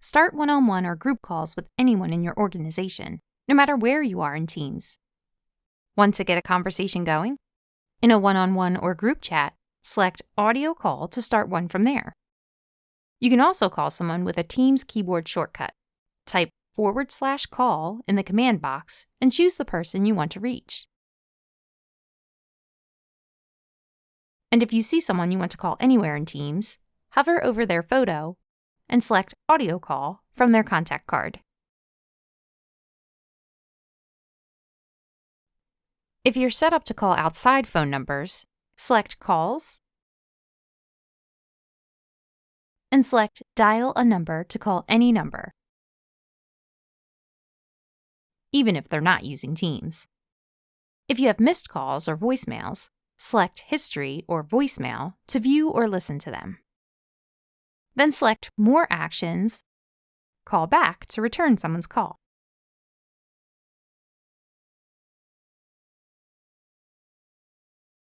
start one-on-one or group calls with anyone in your organization, no matter where you are in Teams. Want to get a conversation going? In a one-on-one or group chat, select Audio Call to start one from there. You can also call someone with a Teams keyboard shortcut. Type /call in the command box and choose the person you want to reach. And if you see someone you want to call anywhere in Teams, hover over their photo and select Audio Call from their contact card. If you're set up to call outside phone numbers, select Calls and select Dial a number to call any number, even if they're not using Teams. If you have missed calls or voicemails, select History or Voicemail to view or listen to them. Then select More Actions, Call Back to return someone's call.